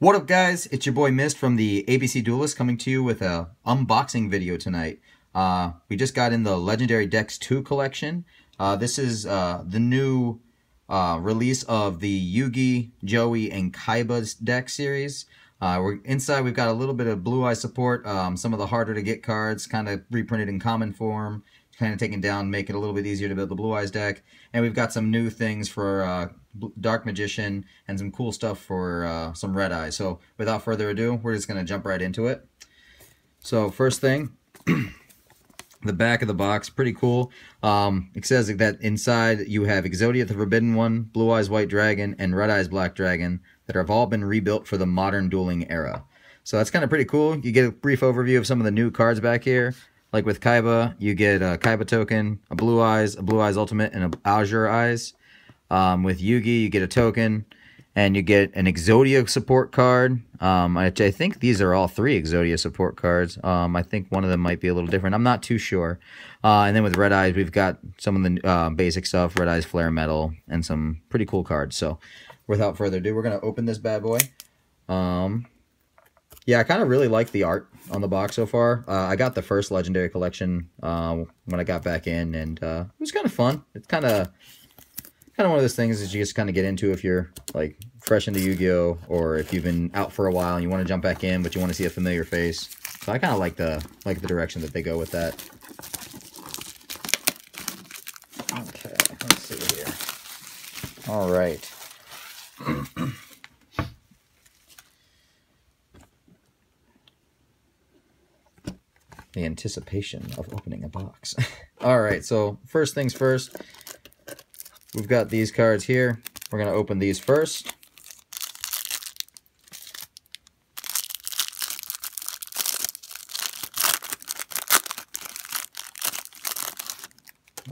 What up, guys? It's your boy Mist from the ABC Duelist coming to you with a unboxing video tonight. We just got in the Legendary Decks 2 collection. This is the new release of the Yugi, Joey, and Kaiba deck series. Inside we've got a little bit of Blue Eye support, some of the harder to get cards, kind of reprinted in common form, kind of taken down, make it a little bit easier to build the Blue Eyes deck. And we've got some new things for Dark Magician and some cool stuff for some Red Eyes. So without further ado, we're just going to jump right into it. So first thing, the back of the box, pretty cool. It says that inside you have Exodia the Forbidden One, Blue Eyes White Dragon, and Red Eyes Black Dragon that have all been rebuilt for the modern dueling era. So that's kind of pretty cool. You get a brief overview of some of the new cards back here. Like with Kaiba, you get a Kaiba token, a Blue Eyes Ultimate, and an Azure Eyes. With Yugi, you get a token, and you get an Exodia support card. I think these are all three Exodia support cards. I think one of them might be a little different. I'm not too sure. And then with Red Eyes, we've got some of the basic stuff, Red Eyes Flare Metal, and some pretty cool cards. So without further ado, we're going to open this bad boy. Yeah, I kind of really like the art on the box so far. I got the first Legendary Collection when I got back in, and it was kind of fun. It's kind of one of those things that you just kind of get into if you're like fresh into Yu-Gi-Oh, or if you've been out for a while and you want to jump back in, but you want to see a familiar face. So I kind of like the direction that they go with that. Okay, let's see here. All right. The anticipation of opening a box. All right, so first things first, we've got these cards here. We're going to open these first.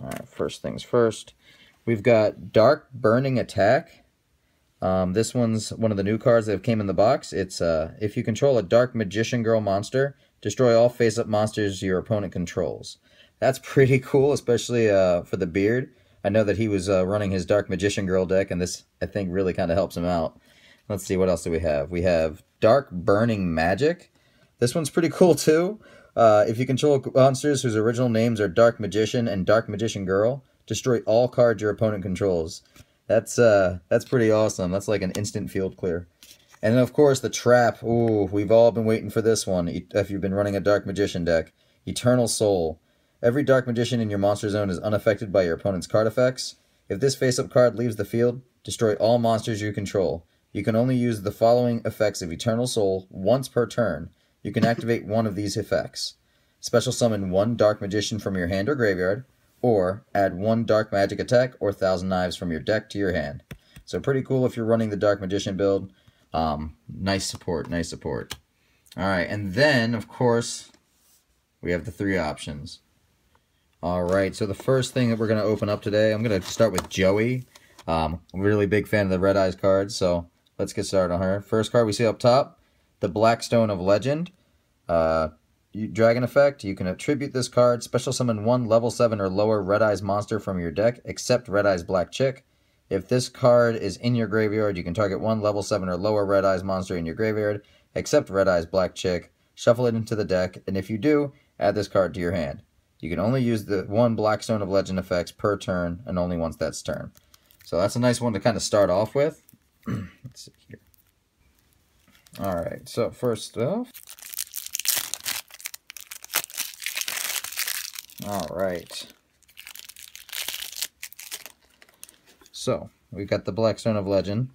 All right, first things first, we've got Dark Burning Attack. This one's one of the new cards that came in the box. It's if you control a Dark Magician Girl monster, destroy all face-up monsters your opponent controls. That's pretty cool, especially for the beard. I know that he was running his Dark Magician Girl deck, and this, I think, really kind of helps him out. Let's see, what else do we have? We have Dark Burning Magic. This one's pretty cool, too. If you control monsters whose original names are Dark Magician and Dark Magician Girl, destroy all cards your opponent controls. That's pretty awesome. That's like an instant field clear. And then, of course, the trap. Ooh, we've all been waiting for this one if you've been running a Dark Magician deck. Eternal Soul. Every Dark Magician in your monster zone is unaffected by your opponent's card effects. If this face-up card leaves the field, destroy all monsters you control. You can only use the following effects of Eternal Soul once per turn. You can activate one of these effects. Special summon one Dark Magician from your hand or graveyard, or add one Dark Magic attack or Thousand Knives from your deck to your hand. So pretty cool if you're running the Dark Magician build. Nice support, nice support. Alright, and then, of course, we have the three options. Alright, so the first thing that we're going to open up today, I'm going to start with Joey. I'm a really big fan of the Red Eyes cards, so let's get started on her. First card we see up top, the Blackstone of Legend. Dragon effect, you can attribute this card, special summon one level 7 or lower Red Eyes monster from your deck, except Red Eyes Black Chick. If this card is in your graveyard, you can target one level 7 or lower Red Eyes monster in your graveyard, except Red Eyes Black Chick, shuffle it into the deck, and if you do, add this card to your hand. You can only use the one Blackstone of Legend effects per turn, and only once that's turn. So that's a nice one to kind of start off with. Let's see here. Alright, so first off, alright. So, we've got the Blackstone of Legend,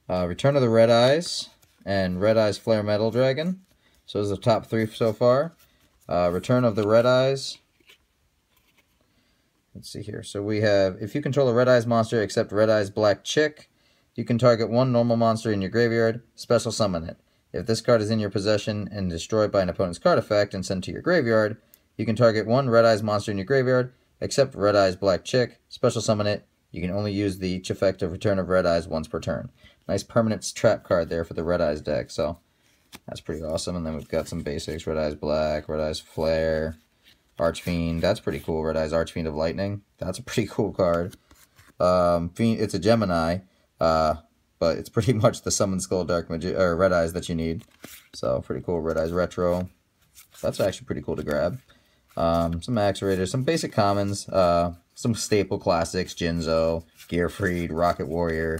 Return of the Red Eyes, and Red Eyes Flare Metal Dragon. So those are the top three so far. Return of the Red Eyes. Let's see here. So we have, if you control a Red Eyes monster except Red Eyes Black Chick, you can target one normal monster in your graveyard, special summon it. If this card is in your possession and destroyed by an opponent's card effect and sent to your graveyard, you can target one Red Eyes monster in your graveyard, except Red Eyes Black Chick, special summon it. You can only use the each effect of Return of Red Eyes once per turn. Nice permanent trap card there for the Red Eyes deck, so that's pretty awesome. And then we've got some basics, Red Eyes Black, Red Eyes Flare, Archfiend. That's pretty cool, Red Eyes Archfiend of Lightning. That's a pretty cool card. It's a Gemini. but it's pretty much the Summon Skull or Red Eyes that you need. So pretty cool, Red Eyes Retro. That's actually pretty cool to grab. Some Max Raiders, some basic commons, some staple classics, Jinzo, Gearfried, Rocket Warrior.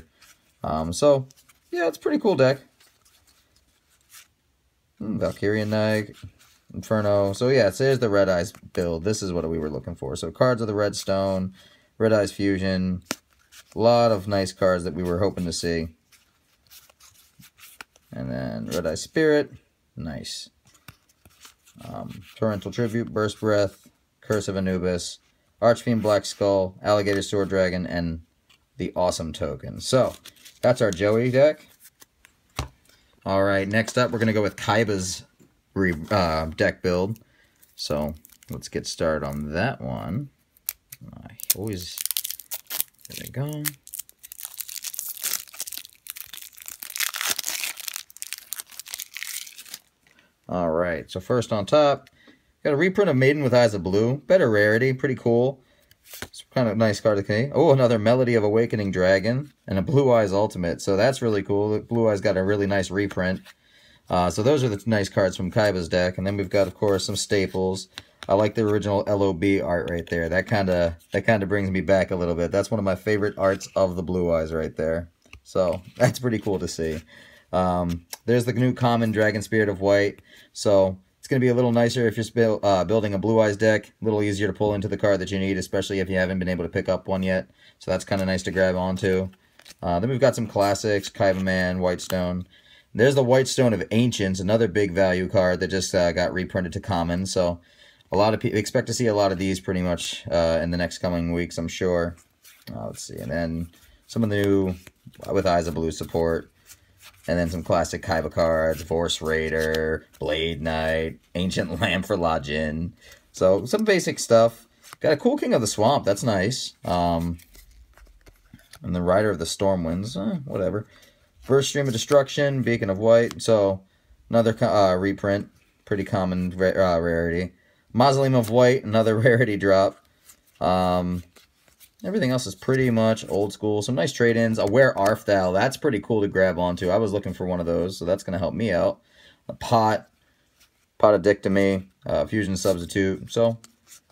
So yeah, it's a pretty cool deck. Valkyrian Knight, Inferno. So yeah, so there's the Red Eyes build. This is what we were looking for. So cards of the Redstone, Red Eyes Fusion. A lot of nice cards that we were hoping to see. And then Red Eye Spirit. Nice. Torrential Tribute, Burst Breath, Curse of Anubis, Archfiend Black Skull, Alligator Sword Dragon, and the Awesome Token. So, that's our Joey deck. Alright, next up we're going to go with Kaiba's deck build. So, let's get started on that one. There we go. Alright, so first on top, got a reprint of Maiden with Eyes of Blue. Better rarity, pretty cool. It's kind of a nice card to see. Oh, another Melody of Awakening Dragon, and a Blue Eyes Ultimate. So that's really cool. Blue Eyes got a really nice reprint. So those are the nice cards from Kaiba's deck. And then we've got, of course, some staples. I like the original LOB art right there. That kind of brings me back a little bit. That's one of my favorite arts of the Blue Eyes right there. So that's pretty cool to see. There's the new common Dragon Spirit of White. So it's going to be a little nicer if you're building a Blue Eyes deck. A little easier to pull into the card that you need, especially if you haven't been able to pick up one yet. So that's kind of nice to grab onto. Then we've got some classics, Kaiba Man, Whitestone. There's the Whitestone of Ancients, another big value card that just got reprinted to common. So a lot of people expect to see a lot of these pretty much in the next coming weeks, I'm sure. Let's see. And then some of the new with Eyes of Blue support. And then some classic Kaiba cards, Force Raider, Blade Knight, Ancient Lamp for Lajin. So, some basic stuff. Got a cool King of the Swamp, that's nice. And the Rider of the Stormwinds, whatever. First Stream of Destruction, Beacon of White. So, another reprint, pretty common rarity. Mausoleum of White, another rarity drop. Everything else is pretty much old school. Some nice trade-ins. A Where Art Thou. That's pretty cool to grab onto. I was looking for one of those, so that's going to help me out. A Pot of Dictamy, Fusion Substitute. So,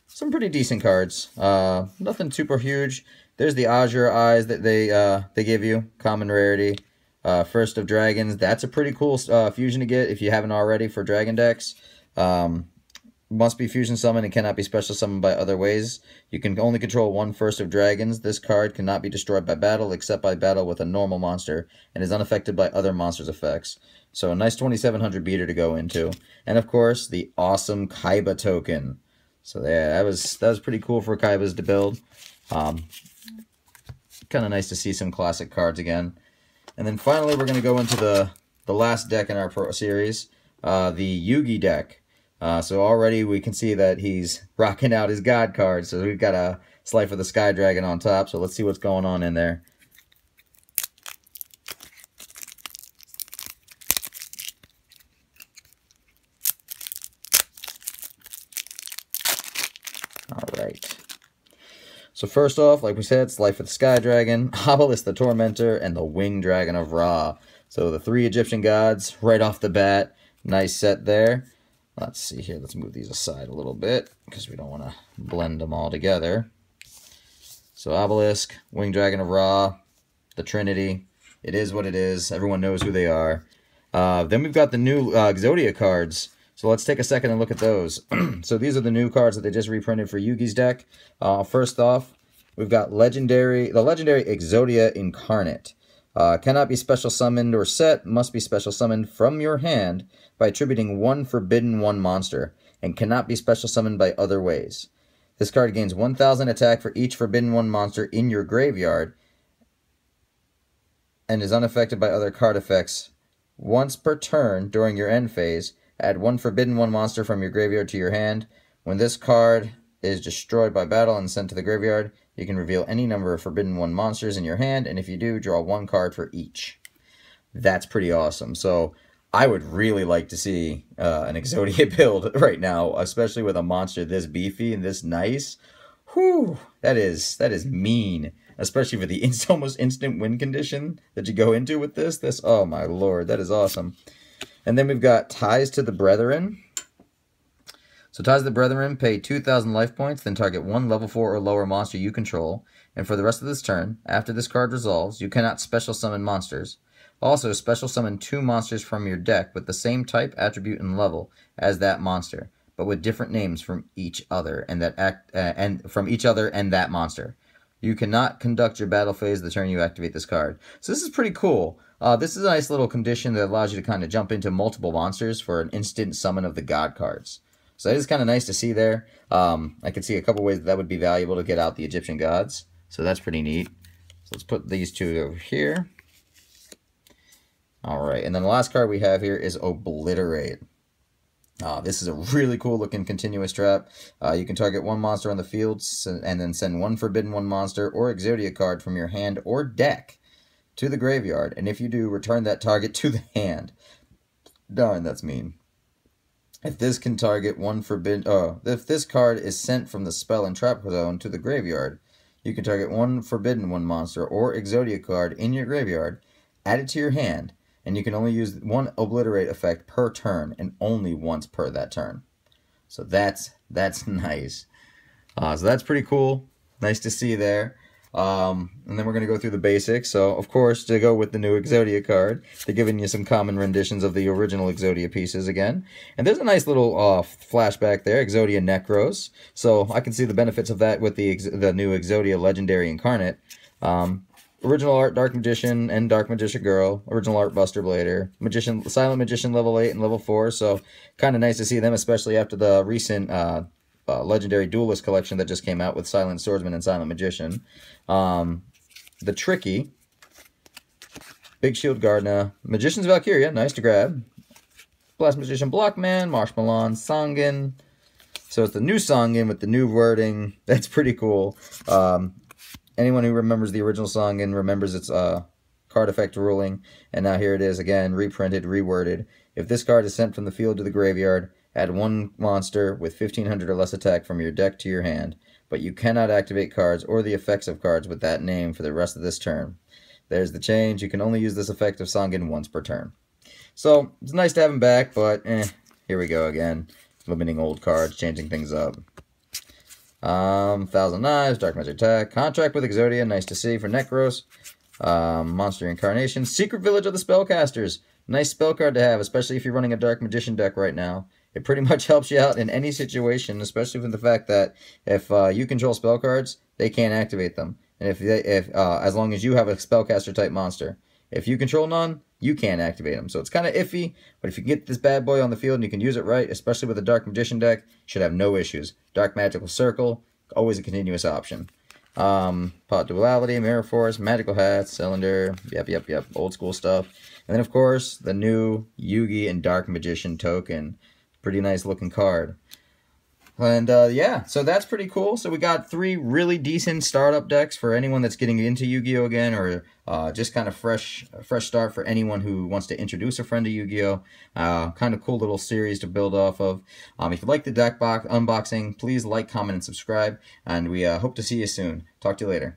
some pretty decent cards. Nothing super huge. There's the Azure Eyes that they give you. Common rarity. First of Dragons. That's a pretty cool fusion to get if you haven't already for Dragon decks. Must be fusion summoned and cannot be special summoned by other ways. You can only control one First of Dragons. This card cannot be destroyed by battle except by battle with a normal monster and is unaffected by other monsters' effects. So a nice 2700 beater to go into. And of course, the awesome Kaiba token. So yeah, that was pretty cool for Kaiba's to build. Kind of nice to see some classic cards again. And then finally, we're going to go into the last deck in our Pro series, the Yugi deck. So already we can see that he's rocking out his God card. So we've got a Slife of the Sky Dragon on top. So let's see what's going on in there. Alright. So first off, like we said, Slife of the Sky Dragon, Obelisk the Tormentor, and the Winged Dragon of Ra. So the 3 Egyptian gods right off the bat. Nice set there. Let's see here. Let's move these aside a little bit because we don't want to blend them all together. So Obelisk, Winged Dragon of Ra, the Trinity. It is what it is. Everyone knows who they are. Then we've got the new Exodia cards. So let's take a second and look at those. So these are the new cards that they just reprinted for Yugi's deck. First off, we've got the legendary Exodia Incarnate. Cannot be special summoned or set, must be special summoned from your hand by attributing 1 Forbidden 1 monster, and cannot be special summoned by other ways. This card gains 1000 attack for each Forbidden 1 monster in your graveyard, and is unaffected by other card effects. Once per turn during your end phase, add 1 Forbidden 1 monster from your graveyard to your hand. When this card is destroyed by battle and sent to the graveyard, you can reveal any number of Forbidden 1 monsters in your hand, and if you do, draw 1 card for each. That's pretty awesome. So I would really like to see an Exodia build right now, especially with a monster this beefy and this nice. Whew, that is mean. especially for the almost instant win condition that you go into with this. Oh my lord, that is awesome. And then we've got Ties to the Brethren. So Ties to the Brethren, pay 2,000 life points, then target one level 4 or lower monster you control. And for the rest of this turn, after this card resolves, you cannot special summon monsters. Also, special summon 2 monsters from your deck with the same type, attribute, and level as that monster, but with different names from each other and that monster. You cannot conduct your battle phase the turn you activate this card. So this is pretty cool. This is a nice little condition that allows you to kind of jump into multiple monsters for an instant summon of the god cards. So that is kind of nice to see there. I can see a couple ways that would be valuable to get out the Egyptian gods. So that's pretty neat. So let's put these two over here. All right, and then the last card we have here is Obliterate. This is a really cool looking continuous trap. You can target one monster on the field and then send one Forbidden One monster or Exodia card from your hand or deck to the graveyard. And if you do, return that target to the hand. Darn, that's mean. If this can target one if this card is sent from the spell and trap zone to the graveyard, you can target one Forbidden One monster or Exodia card in your graveyard, add it to your hand, and you can only use one Obliterate effect per turn and only once per that turn. So that's nice. So that's pretty cool. Nice to see there. And then we're going to go through the basics. So, of course, to go with the new Exodia card, they're giving you some common renditions of the original Exodia pieces again. And there's a nice little flashback there, Exodia Necros. So I can see the benefits of that with the new Exodia Legendary Incarnate. Original art, Dark Magician and Dark Magician Girl. Original art, Buster Blader. Silent Magician level 8 and level 4. So kind of nice to see them, especially after the recent Legendary Duelist collection that just came out with Silent Swordsman and Silent Magician. The Tricky. Big Shield Gardner. Magician's Valkyria, nice to grab. Blast Magician Blockman. Marshmallow Sangin. So it's the new Sangin with the new wording. That's pretty cool. Anyone who remembers the original Sangin remembers its card effect ruling. And now here it is again, reprinted, reworded. If this card is sent from the field to the graveyard, add one monster with 1500 or less attack from your deck to your hand. But you cannot activate cards or the effects of cards with that name for the rest of this turn. There's the change. You can only use this effect of Sangin once per turn. So, it's nice to have him back, but here we go again. Limiting old cards, changing things up. Thousand Knives, Dark Magic Attack, Contract with Exodia, nice to see for Necros. Monster Incarnation, Secret Village of the Spellcasters. Nice spell card to have, especially if you're running a Dark Magician deck right now. It pretty much helps you out in any situation, especially with the fact that if you control spell cards, they can't activate them. And as long as you have a spellcaster type monster. If you control none, you can't activate them. So it's kind of iffy, but if you can get this bad boy on the field and you can use it right, especially with a Dark Magician deck, you should have no issues. Dark Magical Circle, always a continuous option. Pot Duality, Mirror Force, Magical Hat, Cylinder, yep, old school stuff. And then, of course, the new Yugi and Dark Magician token. Pretty nice looking card. And yeah, so that's pretty cool. So we got 3 really decent startup decks for anyone that's getting into Yu-Gi-Oh again, or just kind of fresh start for anyone who wants to introduce a friend to Yu-Gi-Oh. Kind of cool little series to build off of. If you like the deck unboxing, please like, comment, and subscribe. And we hope to see you soon. Talk to you later.